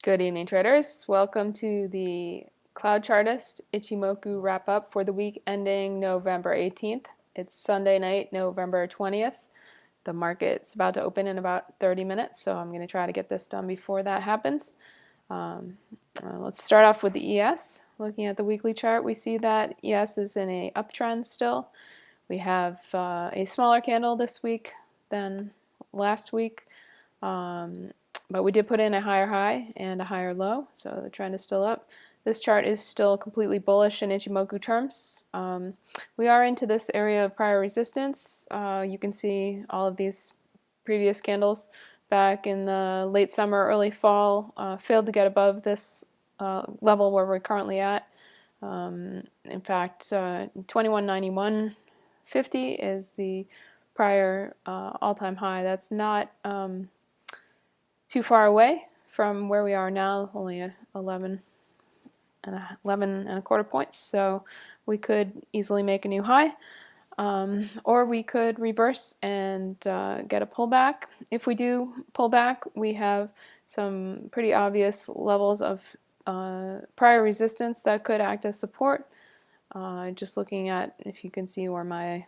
Good evening, traders. Welcome to the CloudChartist Ichimoku wrap-up for the week ending November 18th. It's Sunday night, November 20th. The market's about to open in about 30 minutes, so I'm going to try to get this done before that happens. Let's start off with the ES. Looking at the weekly chart, we see that ES is in a uptrend still. We have a smaller candle this week than last week. But we did put in a higher high and a higher low, so the trend is still up. This chart is still completely bullish in Ichimoku terms. We are into this area of prior resistance. You can see all of these previous candles back in the late summer, early fall, failed to get above this level where we're currently at. In fact, 2191.50 is the prior all-time high. That's not too far away from where we are now, only 11 and a quarter points, so we could easily make a new high, or we could reverse and get a pullback. If we do pull back, we have some pretty obvious levels of prior resistance that could act as support. Just looking at, if you can see where my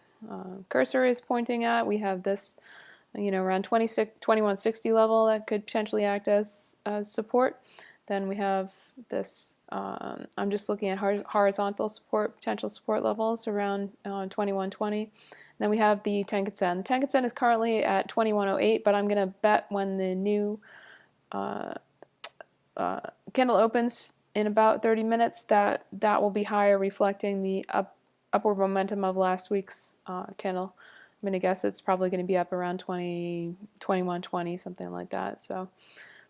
cursor is pointing at, we have this around 2160 level that could potentially act as support. Then we have this, I'm just looking at horizontal support, potential support levels around 2120. Then we have the Tenkan-sen. The Tenkan-sen is currently at 2108, but I'm going to bet when the new candle opens in about 30 minutes that will be higher, reflecting the upward momentum of last week's candle. I'm going to guess it's probably going to be up around 2120, something like that. So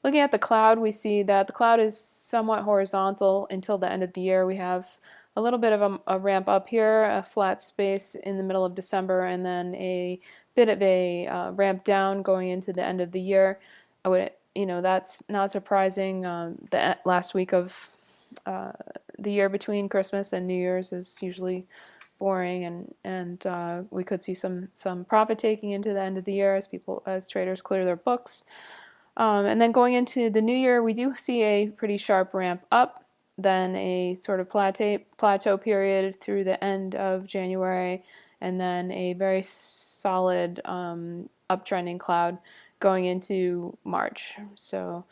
looking at the cloud, we see that the cloud is somewhat horizontal until the end of the year. We have a little bit of a ramp up here, a flat space in the middle of December, and then a bit of a ramp down going into the end of the year. That's not surprising. The last week of the year between Christmas and New Year's is usually boring, and we could see some profit taking into the end of the year as traders clear their books. And then going into the new year, we do see a pretty sharp ramp up, then a sort of plateau period through the end of January, and then a very solid uptrending cloud going into March. So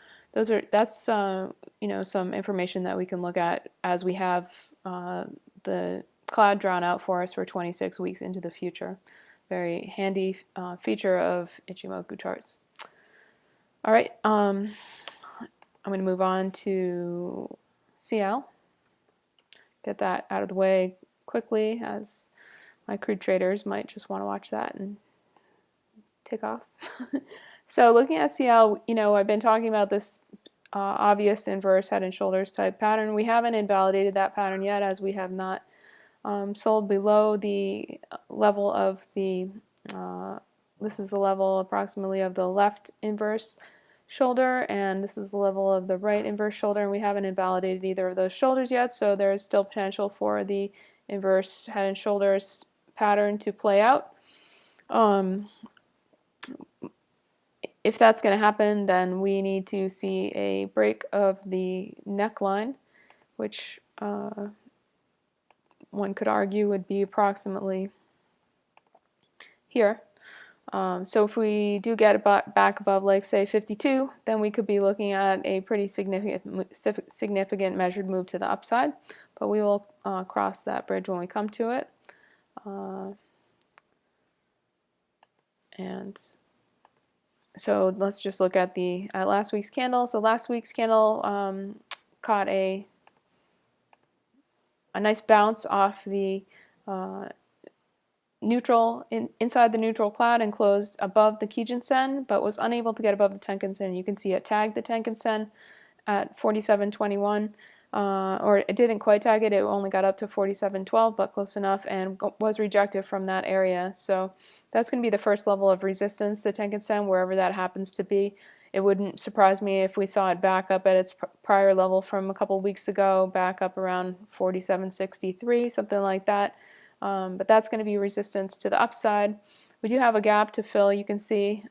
that's some information that we can look at as we have the cloud drawn out for us for 26 weeks into the future. Very handy feature of Ichimoku charts. All right, I'm going to move on to CL. Get that out of the way quickly, as my crude traders might just want to watch that and take off. So looking at CL, I've been talking about this obvious inverse head and shoulders type pattern. We haven't invalidated that pattern yet, as we have not sold below the level of the, this is the level approximately of the left inverse shoulder, and this is the level of the right inverse shoulder, and we haven't invalidated either of those shoulders yet, so there is still potential for the inverse head and shoulders pattern to play out. If that's going to happen, then we need to see a break of the neckline, which one could argue would be approximately here. So if we do get back above, like, say, 52, then we could be looking at a pretty significant measured move to the upside. But we will cross that bridge when we come to it. And so let's just look at last week's candle. So last week's candle caught a nice bounce off the neutral inside the neutral cloud and closed above the Kijun-sen, but was unable to get above the Tenkan-sen. You can see it tagged the Tenkan-sen at 47.21, or it didn't quite tag it. It only got up to 47.12, but close enough, and was rejected from that area. So that's going to be the first level of resistance, the Tenkan-sen, wherever that happens to be. It wouldn't surprise me if we saw it back up at its prior level from a couple weeks ago, back up around 47.63, something like that. But that's going to be resistance to the upside. We do have a gap to fill, you can see,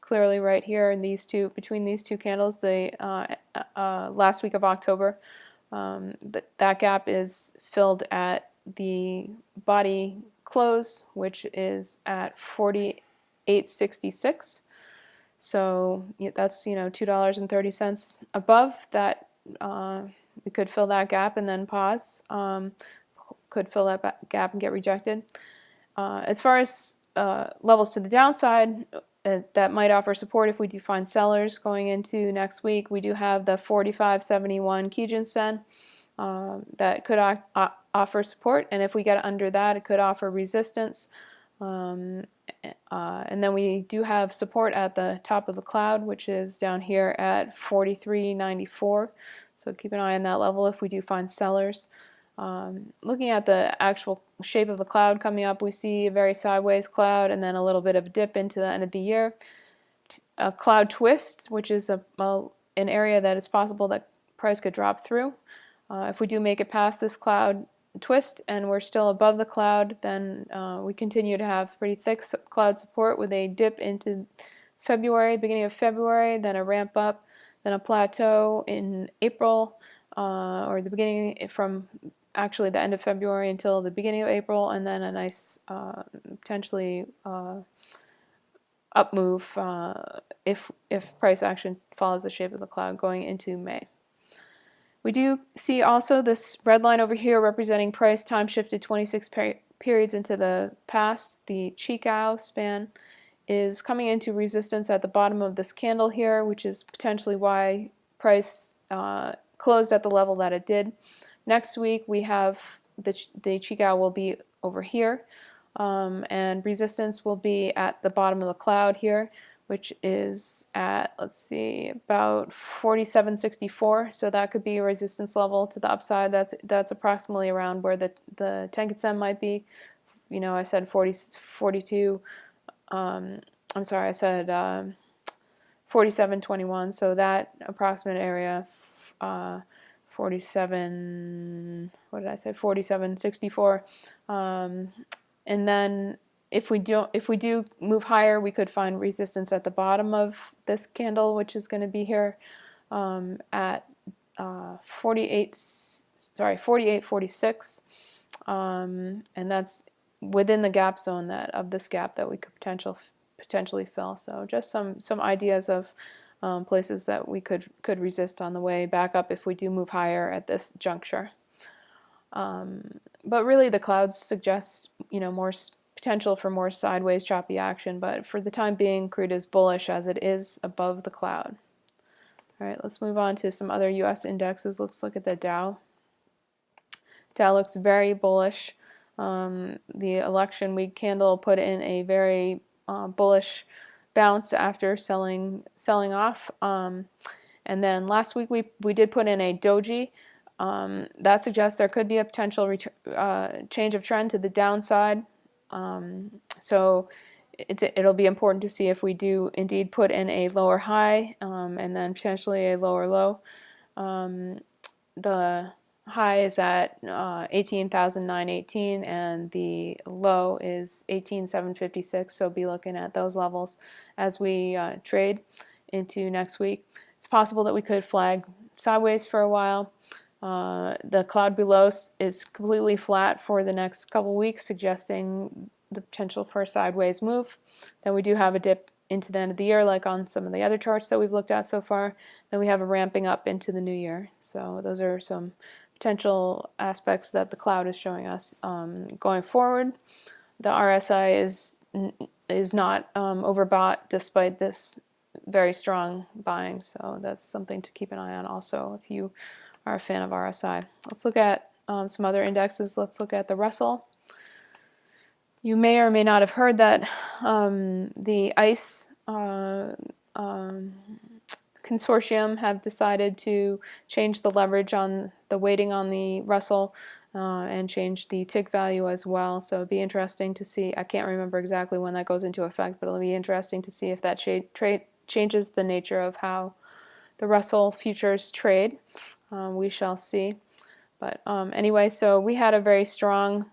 clearly right here in these two, between these two candles, the last week of October. That gap is filled at the body close, which is at 48.66. So that's $2.30 above that. We could fill that gap and then pause. Could fill that gap and get rejected. As far as levels to the downside, that might offer support if we do find sellers going into next week. We do have the 45.71 Kijun Sen that could offer support, and if we get under that, it could offer resistance. And then we do have support at the top of the cloud, which is down here at 43.94. So keep an eye on that level if we do find sellers. Looking at the actual shape of the cloud coming up, we see a very sideways cloud and then a little bit of a dip into the end of the year. A cloud twist, which is an area that it's possible that price could drop through. If we do make it past this cloud twist and we're still above the cloud, then we continue to have pretty thick cloud support with a dip into February, beginning of February, then a ramp up, then a plateau in April, or the beginning from actually the end of February until the beginning of April, and then a nice potentially up move if price action follows the shape of the cloud going into May. We do see also this red line over here representing price time shifted 26 periods into the past. The Chikou span is coming into resistance at the bottom of this candle here, which is potentially why price closed at the level that it did. Next week we have the Chikou will be over here, and resistance will be at the bottom of the cloud here, which is at, let's see, about 47.64. So that could be a resistance level to the upside. That's approximately around where the Tenkan-sen might be. I said 42. I'm sorry, I said 47.21. So that approximate area, 47. What did I say? 47.64. And then if we do move higher, we could find resistance at the bottom of this candle, which is going to be here at 48.46, and that's within the gap zone of this gap that we could potentially fill. So just some ideas of places that we could resist on the way back up if we do move higher at this juncture. But really, the clouds suggest more potential for more sideways choppy action, but for the time being, crude is bullish as it is above the cloud. All right, let's move on to some other U.S. indexes. Let's look at the Dow. Dow looks very bullish. The election week candle put in a very bullish bounce after selling off. And then last week we did put in a doji. That suggests there could be a potential change of trend to the downside. So it'll be important to see if we do indeed put in a lower high and then potentially a lower low. The high is at 18,918 and the low is 18,756, so be looking at those levels as we trade into next week. It's possible that we could flag sideways for a while. The cloud below is completely flat for the next couple weeks, suggesting the potential for a sideways move. Then we do have a dip into the end of the year, like on some of the other charts that we've looked at so far. Then we have a ramping up into the new year. So those are some potential aspects that the cloud is showing us going forward. The RSI is not overbought despite this very strong buying, so that's something to keep an eye on also if you are a fan of RSI. Let's look at some other indexes. Let's look at the Russell. You may or may not have heard that the ICE consortium have decided to change the leverage on the weighting on the Russell and change the tick value as well. So it'd be interesting to see. I can't remember exactly when that goes into effect, but it'll be interesting to see if that changes the nature of how the Russell futures trade. We shall see. But anyway, so we had a very strong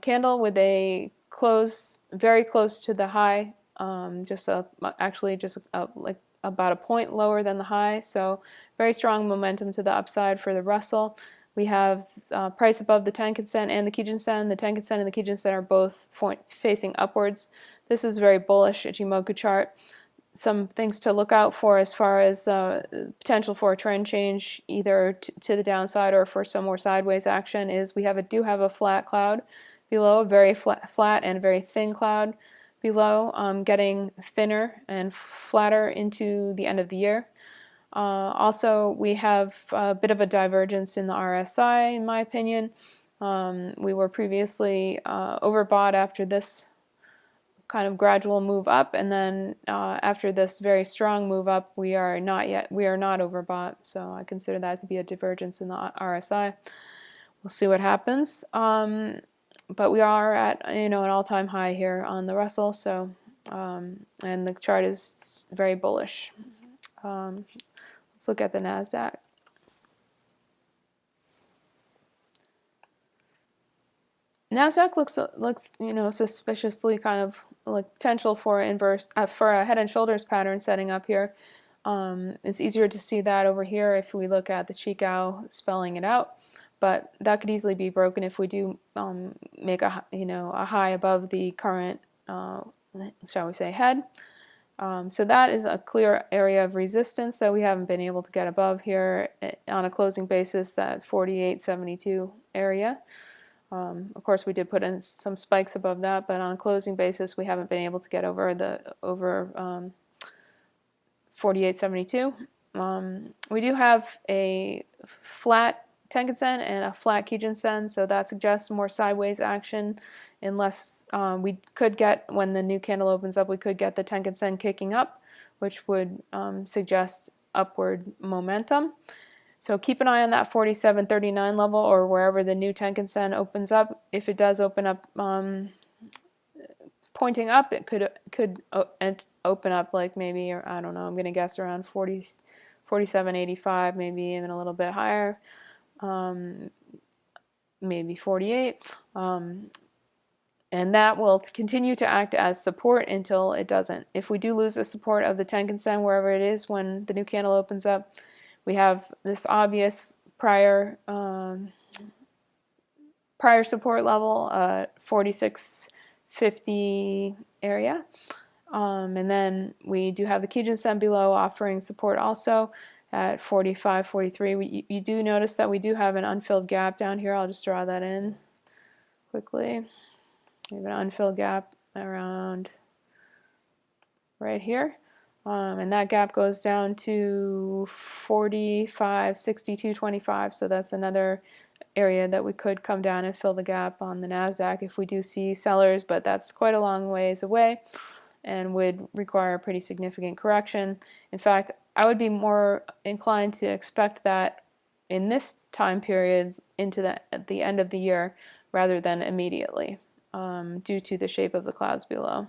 candle with a close very close to the high actually just like about a point lower than the high. So very strong momentum to the upside for the Russell. We have price above the Tenkan-sen and the Kijun-sen. The Tenkan-sen and the Kijun-sen are both facing upwards. This is very bullish Ichimoku chart. Some things to look out for as far as potential for a trend change, either to the downside or for some more sideways action, is we do have a flat cloud below, a very flat and very thin cloud below, getting thinner and flatter into the end of the year. Also, we have a bit of a divergence in the RSI, in my opinion. We were previously overbought after this kind of gradual move up, and then after this very strong move up, we are not overbought. So I consider that to be a divergence in the RSI. We'll see what happens. But we are at an all-time high here on the Russell. So and the chart is very bullish. Let's look at the NASDAQ. NASDAQ looks suspiciously kind of like potential for inverse for a head and shoulders pattern setting up here. It's easier to see that over here if we look at the Chikou spelling it out, but that could easily be broken if we do make a high above the current shall we say head. So that is a clear area of resistance that we haven't been able to get above here on a closing basis, that 48.72 area. Of course, we did put in some spikes above that, but on a closing basis, we haven't been able to get over 48.72. We do have a flat Tenkan-sen and a flat Kijun-sen, so that suggests more sideways action. Unless we could get, when the new candle opens up, we could get the Tenkan-sen kicking up, which would suggest upward momentum. So keep an eye on that 47.39 level, or wherever the new Tenkan-sen opens up. If it does open up pointing up, it could open up like maybe, or I don't know, I'm going to guess around 47.85, maybe even a little bit higher, maybe 48. And that will continue to act as support until it doesn't. If we do lose the support of the Tenkan-sen wherever it is when the new candle opens up, we have this obvious prior support level, 46.50 area. And then we do have the Kijun-sen below offering support also at 45.43. You do notice that we do have an unfilled gap down here. I'll just draw that in quickly. We have an unfilled gap around right here. And that gap goes down to 45.62.25, so that's another area that we could come down and fill the gap on the NASDAQ if we do see sellers, but that's quite a long ways away and would require a pretty significant correction. In fact, I would be more inclined to expect that in this time period at the end of the year rather than immediately, due to the shape of the clouds below.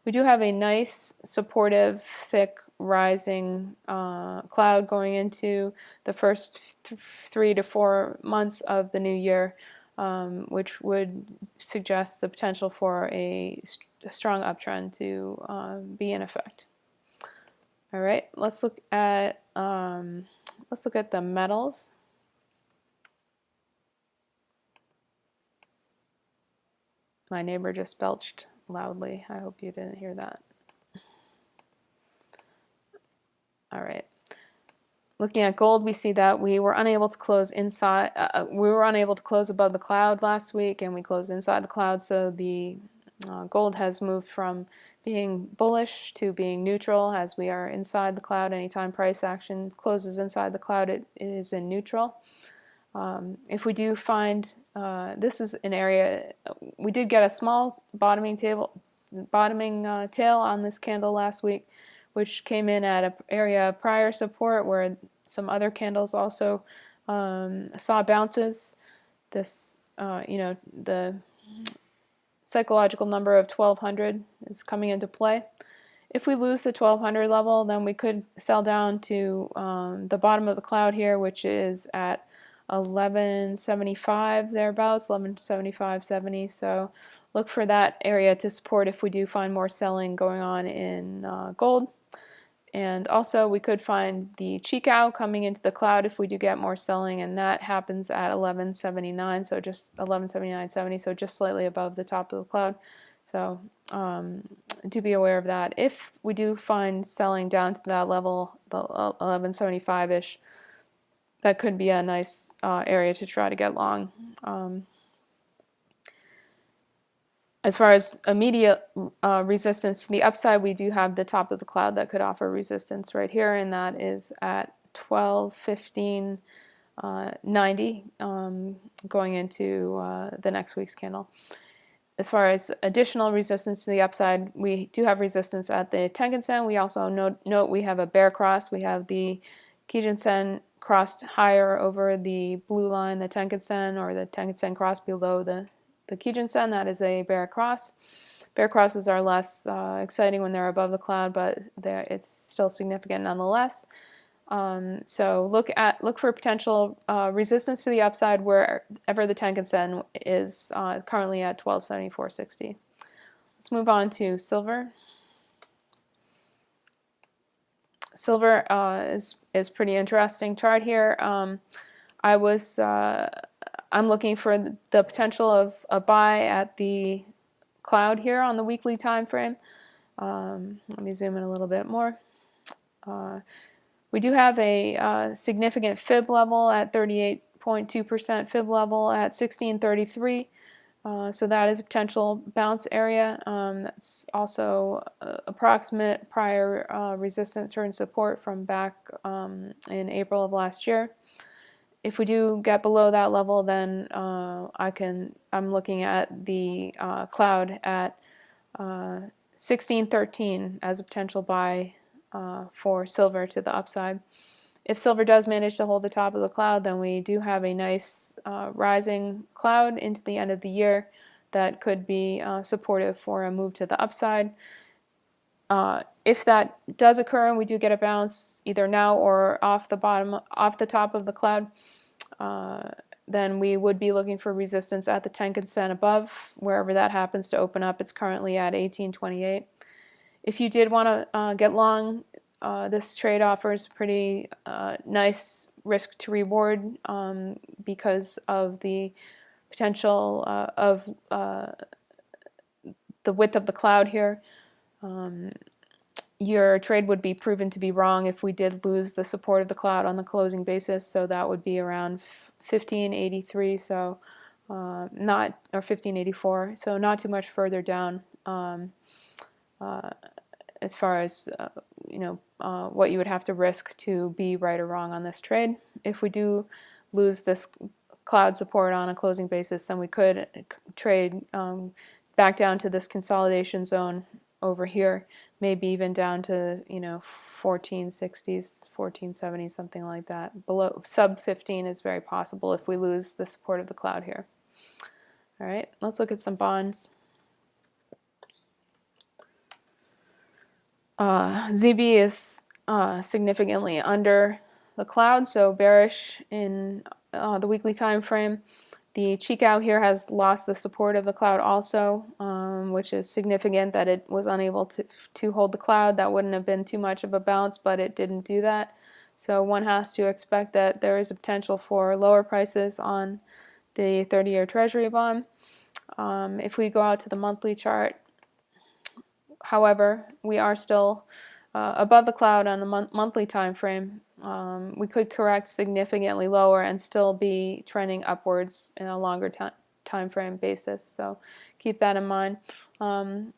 We do have a nice, supportive, thick, rising cloud going into the first 3 to 4 months of the new year, which would suggest the potential for a strong uptrend to be in effect. All right, let's look at the metals. My neighbor just belched loudly. I hope you didn't hear that. All right. Looking at gold, we see that we were unable to close inside. We were unable to close above the cloud last week, and we closed inside the cloud. So the gold has moved from being bullish to being neutral, as we are inside the cloud. Anytime price action closes inside the cloud, it is in neutral. If we do find, this is an area, we did get a small bottoming tail on this candle last week, which came in at an area of prior support where some other candles also saw bounces. This, the psychological number of 1200 is coming into play. If we lose the 1200 level, then we could sell down to the bottom of the cloud here, which is at 1175 thereabouts, 1175.70. So look for that area to support if we do find more selling going on in gold. And also we could find the Chicow coming into the cloud if we do get more selling, and that happens at 1179, so just 1179.70, so just slightly above the top of the cloud. So do be aware of that. If we do find selling down to that level, the 1175-ish, that could be a nice area to try to get long. As far as immediate resistance to the upside, we do have the top of the cloud that could offer resistance right here, and that is at 1215.90 going into the next week's candle. As far as additional resistance to the upside, we do have resistance at the Tenkan-sen. We also note we have a bear cross. We have the Kijun-sen crossed higher over the blue line, the Tenkan-sen, or the Tenkan-sen cross below the Kijun-sen. That is a bear cross. Bear crosses are less exciting when they're above the cloud, but it's still significant nonetheless. So look for potential resistance to the upside wherever the Tenkan-sen is currently at 1274.60. Let's move on to silver. Silver is pretty interesting chart here. I'm looking for the potential of a buy at the cloud here on the weekly time frame. Let me zoom in a little bit more. We do have a significant fib level at 38.2% fib level at 1633. So that is a potential bounce area. That's also approximate prior resistance or support from back in April of last year. If we do get below that level, then I'm looking at the cloud at 1613 as a potential buy for silver to the upside. If silver does manage to hold the top of the cloud, then we do have a nice rising cloud into the end of the year that could be supportive for a move to the upside. If that does occur and we do get a bounce either now or off the top of the cloud, then we would be looking for resistance at the Tenkan-sen above, wherever that happens to open up. It's currently at 1828. If you did want to get long, this trade offers pretty nice risk to reward because of the potential of the width of the cloud here. Your trade would be proven to be wrong if we did lose the support of the cloud on the closing basis, so that would be around 1583, so or 1584, so not too much further down as far as what you would have to risk to be right or wrong on this trade. If we do lose this cloud support on a closing basis, then we could trade back down to this consolidation zone over here, maybe even down to 1460s, 1470s, something like that. Below sub 15 is very possible if we lose the support of the cloud here. All right, let's look at some bonds. ZB is significantly under the cloud, so bearish in the weekly time frame. The Chicow here has lost the support of the cloud also, which is significant that it was unable to hold the cloud. That wouldn't have been too much of a bounce, but it didn't do that. So one has to expect that there is a potential for lower prices on the 30-year Treasury bond. If we go out to the monthly chart, however, we are still above the cloud on the monthly time frame. We could correct significantly lower and still be trending upwards in a longer time frame basis. So keep that in mind. One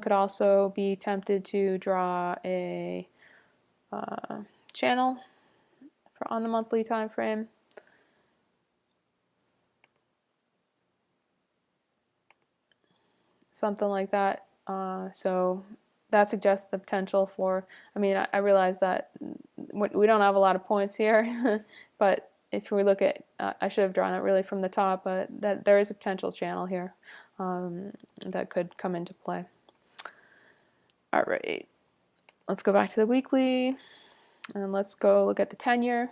could also be tempted to draw a channel on the monthly time frame. Something like that. So that suggests the potential for, I realize that we don't have a lot of points here, but if we look at, I should have drawn it really from the top, but that there is a potential channel here that could come into play. All right, let's go back to the weekly, and let's go look at the 10-year.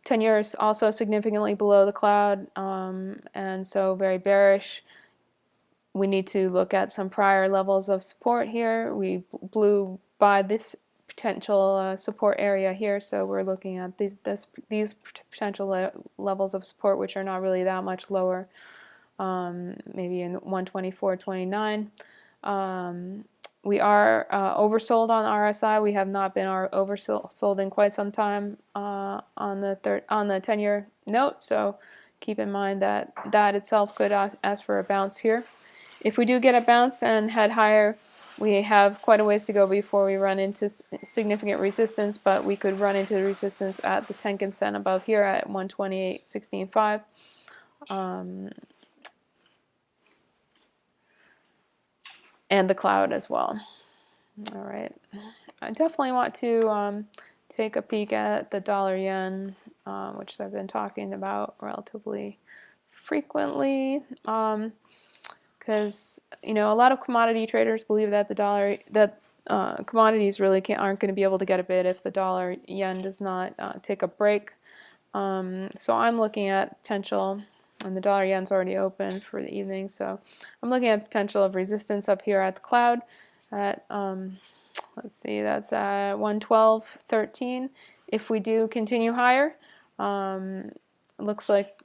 10-year is also significantly below the cloud, and so very bearish. We need to look at some prior levels of support here. We blew by this potential support area here, so we're looking at these potential levels of support, which are not really that much lower, maybe in 124.29. We are oversold on RSI. We have not been oversold in quite some time on the 10-year note, so keep in mind that that itself could ask for a bounce here. If we do get a bounce and head higher, we have quite a ways to go before we run into significant resistance, but we could run into the resistance at the Tenkan Sen above here at 128.16.5. And the cloud as well. All right, I definitely want to take a peek at the dollar-yen, which I've been talking about relatively frequently, because a lot of commodity traders believe that commodities really aren't going to be able to get a bid if the dollar-yen does not take a break. So I'm looking at potential. And the dollar yen's already open for the evening, so I'm looking at the potential of resistance up here at the cloud at let's see, that's at 112.13. If we do continue higher, it looks like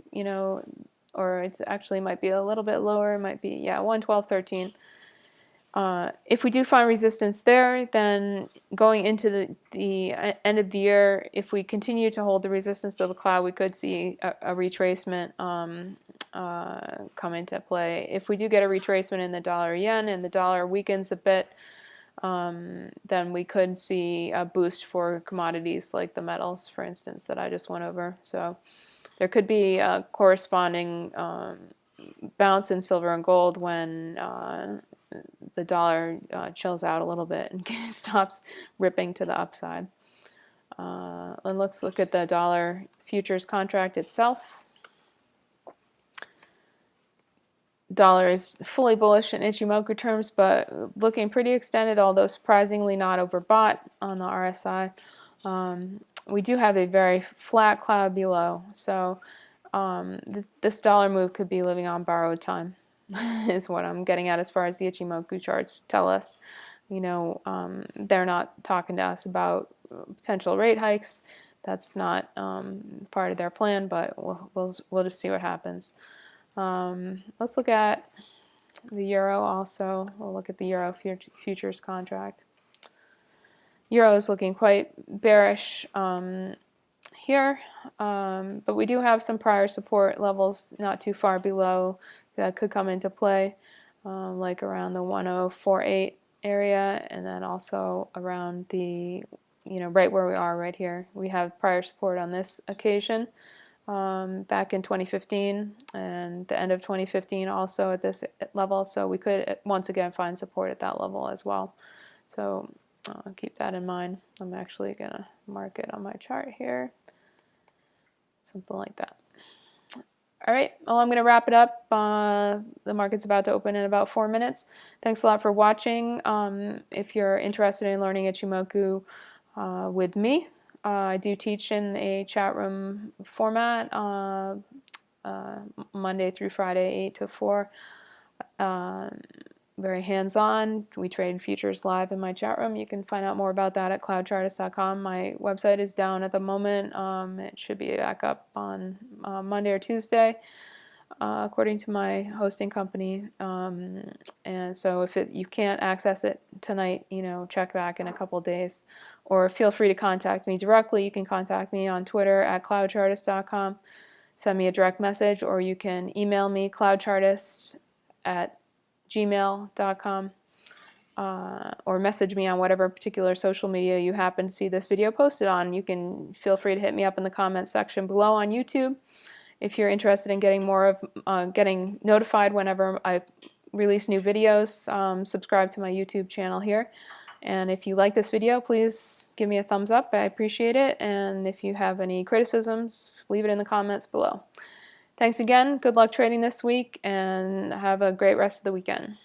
or it's actually might be a little bit lower. It might be 112.13. If we do find resistance there, then going into the end of the year, if we continue to hold the resistance to the cloud, we could see a retracement come into play. If we do get a retracement in the dollar-yen and the dollar weakens a bit, then we could see a boost for commodities like the metals, for instance, that I just went over. So there could be a corresponding bounce in silver and gold when the dollar chills out a little bit and stops ripping to the upside. And let's look at the dollar futures contract itself. Dollar is fully bullish in Ichimoku terms, but looking pretty extended, although surprisingly not overbought on the RSI. We do have a very flat cloud below, so this dollar move could be living on borrowed time. Is what I'm getting at as far as the Ichimoku charts tell us. They're not talking to us about potential rate hikes. That's not part of their plan, but we'll just see what happens. Let's look at the euro also. We'll look at the euro futures contract. Euro is looking quite bearish here, but we do have some prior support levels not too far below that could come into play, like around the 1048 area, and then also around the, right where we are right here. We have prior support on this occasion back in 2015 and the end of 2015 also at this level, so we could once again find support at that level as well. So keep that in mind. I'm actually going to mark it on my chart here, something like that. All right, well, I'm going to wrap it up. The market's about to open in about 4 minutes. Thanks a lot for watching. If you're interested in learning Ichimoku with me, I do teach in a chat room format Monday through Friday, 8 to 4. Very hands-on. We trade futures live in my chat room. You can find out more about that at CloudChartist.com. My website is down at the moment. It should be back up on Monday or Tuesday, according to my hosting company. And so if you can't access it tonight, check back in a couple days. Or feel free to contact me directly. You can contact me on Twitter at CloudChartist.com. Send me a direct message, or you can email me, CloudChartist@gmail.com, or message me on whatever particular social media you happen to see this video posted on. You can feel free to hit me up in the comments section below on YouTube if you're interested in getting more of getting notified whenever I release new videos. Subscribe to my YouTube channel here. And if you like this video, please give me a thumbs up. I appreciate it. And if you have any criticisms, leave it in the comments below. Thanks again. Good luck trading this week, and have a great rest of the weekend.